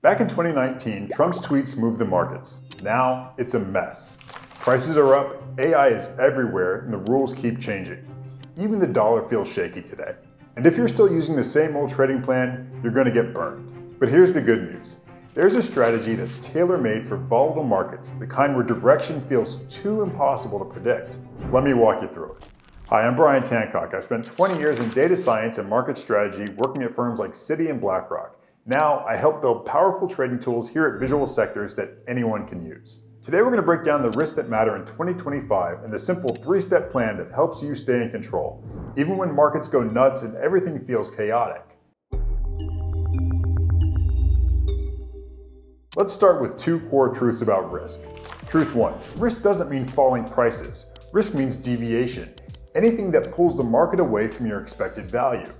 Back in 2019, Trump's tweets moved the markets. Now, it's a mess. Prices are up, AI is everywhere, and the rules keep changing. Even the dollar feels shaky today. And if you're still using the same old trading plan, you're going to get burned. But here's the good news. There's a strategy that's tailor-made for volatile markets, the kind where direction feels too impossible to predict. Let me walk you through it. Hi, I'm Brian Tancock. I spent 20 years in data science and market strategy working at firms like Citi and BlackRock. Now, I help build powerful trading tools here at Visual Sectors that anyone can use. Today, we're going to break down the risks that matter in 2025 and the simple three-step plan that helps you stay in control, even when markets go nuts and everything feels chaotic. Let's start with two core truths about risk. Truth one, risk doesn't mean falling prices. Risk means deviation, anything that pulls the market away from your expected value.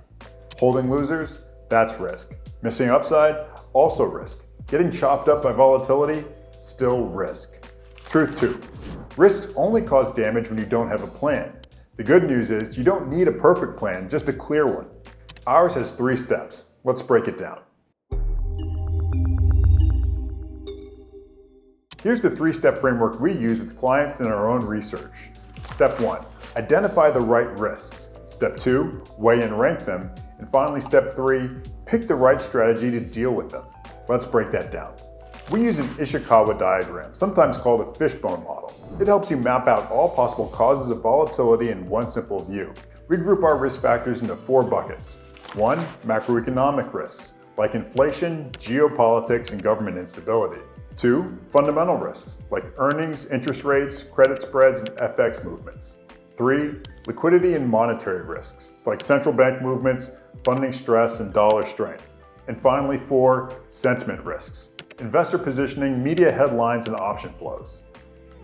Holding losers, that's risk. Missing upside, also risk. Getting chopped up by volatility, still risk. Truth two, risks only cause damage when you don't have a plan. The good news is you don't need a perfect plan, just a clear one. Ours has 3 steps. Let's break it down. Here's the 3-step framework we use with clients in our own research. Step 1, identify the right risks. Step 2, weigh and rank them. And finally, step 3, pick the right strategy to deal with them. Let's break that down. We use an Ishikawa diagram, sometimes called a fishbone model. It helps you map out all possible causes of volatility in one simple view. We group our risk factors into 4 buckets. 1, macroeconomic risks, like inflation, geopolitics, and government instability. 2, fundamental risks, like earnings, interest rates, credit spreads, and FX movements. 3, liquidity and monetary risks, like central bank movements, funding stress, and dollar strength. And finally, 4, sentiment risks, investor positioning, media headlines, and option flows.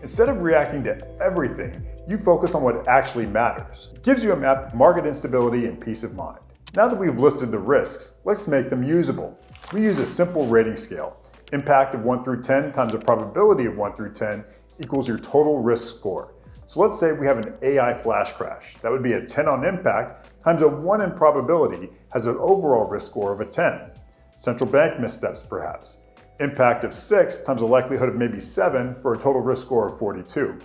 Instead of reacting to everything, you focus on what actually matters. It gives you a map of market instability and peace of mind. Now that we've listed the risks, let's make them usable. We use a simple rating scale. Impact of 1 through 10 times the probability of 1 through 10 equals your total risk score. So let's say we have an AI flash crash. That would be a 10 on impact times a 1 in probability has an overall risk score of a 10. Central bank missteps perhaps. Impact of 6 times the likelihood of maybe 7 for a total risk score of 42.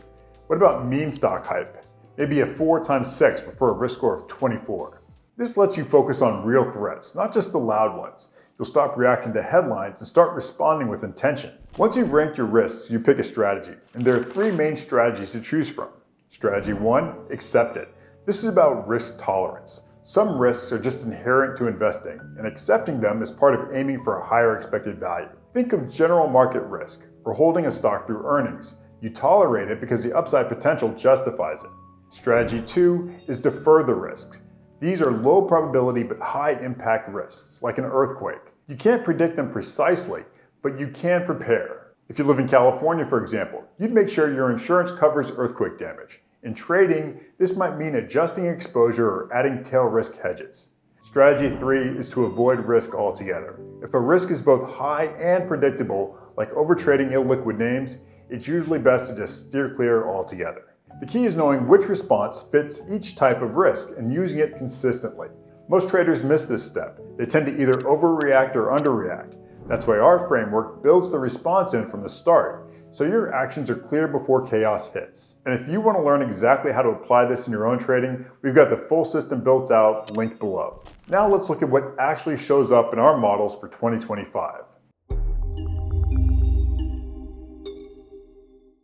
What about meme stock hype? Maybe a 4 times 6 for a risk score of 24. This lets you focus on real threats, not just the loud ones. You'll stop reacting to headlines and start responding with intention. Once you've ranked your risks, you pick a strategy. And there are 3 main strategies to choose from. Strategy 1, accept it. This is about risk tolerance. Some risks are just inherent to investing, and accepting them is part of aiming for a higher expected value. Think of general market risk, or holding a stock through earnings. You tolerate it because the upside potential justifies it. Strategy 2 is defer the risks. These are low probability but high impact risks, like an earthquake. You can't predict them precisely, but you can prepare. If you live in California, for example, you'd make sure your insurance covers earthquake damage. In trading, this might mean adjusting exposure or adding tail risk hedges. Strategy 3 is to avoid risk altogether. If a risk is both high and predictable, like overtrading illiquid names, it's usually best to just steer clear altogether. The key is knowing which response fits each type of risk and using it consistently. Most traders miss this step. They tend to either overreact or underreact. That's why our framework builds the response in from the start, so your actions are clear before chaos hits. And if you want to learn exactly how to apply this in your own trading, we've got the full system built out, linked below. Now let's look at what actually shows up in our models for 2025.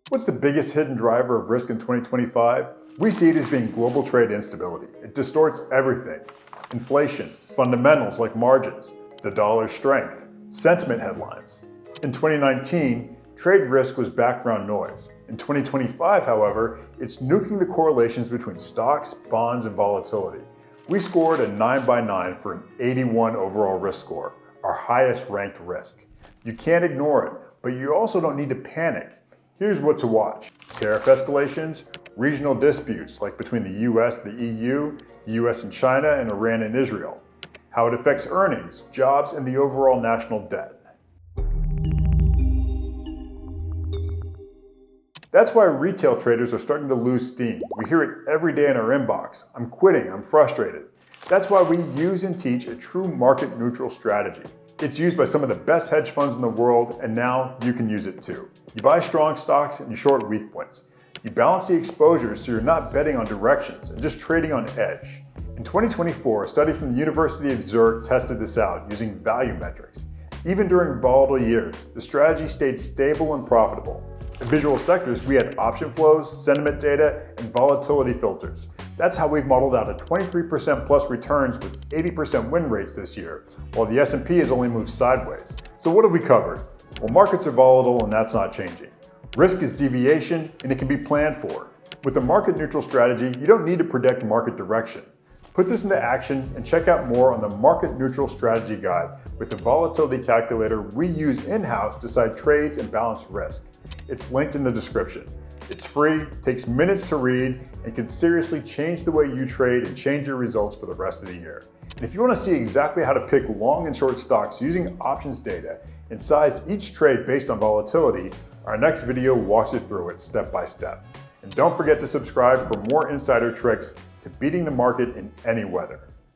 What's the biggest hidden driver of risk in 2025? We see it as being global trade instability. It distorts everything. Inflation, fundamentals like margins, the dollar's strength, sentiment headlines. In 2019, trade risk was background noise. In 2025, however, it's nuking the correlations between stocks, bonds, and volatility. We scored a 9 by 9 for an 81 overall risk score, our highest ranked risk. You can't ignore it, but you also don't need to panic. Here's what to watch. Tariff escalations, regional disputes like between the US, the EU, the US and China, and Iran and Israel. How it affects earnings, jobs, and the overall national debt. That's why retail traders are starting to lose steam. We hear it every day in our inbox. I'm quitting, I'm frustrated. That's why we use and teach a true market neutral strategy. It's used by some of the best hedge funds in the world, and now you can use it too. You buy strong stocks and you short weak ones. You balance the exposures so you're not betting on directions and just trading on edge. In 2024, a study from the University of Zurich tested this out using value metrics. Even during volatile years, the strategy stayed stable and profitable. In visual sectors, we had option flows, sentiment data, and volatility filters. That's how we've modeled out a 23% plus returns with 80% win rates this year, while the S&P has only moved sideways. So what have we covered? Well, markets are volatile and that's not changing. Risk is deviation and it can be planned for. With a market neutral strategy, you don't need to predict market direction. Put this into action and check out more on the Market Neutral Strategy Guide with the volatility calculator we use in-house to decide trades and balance risk. It's linked in the description. It's free, takes minutes to read, and can seriously change the way you trade and change your results for the rest of the year. And if you want to see exactly how to pick long and short stocks using options data and size each trade based on volatility, our next video walks you through it step by step. And don't forget to subscribe for more insider tricks to beating the market in any weather.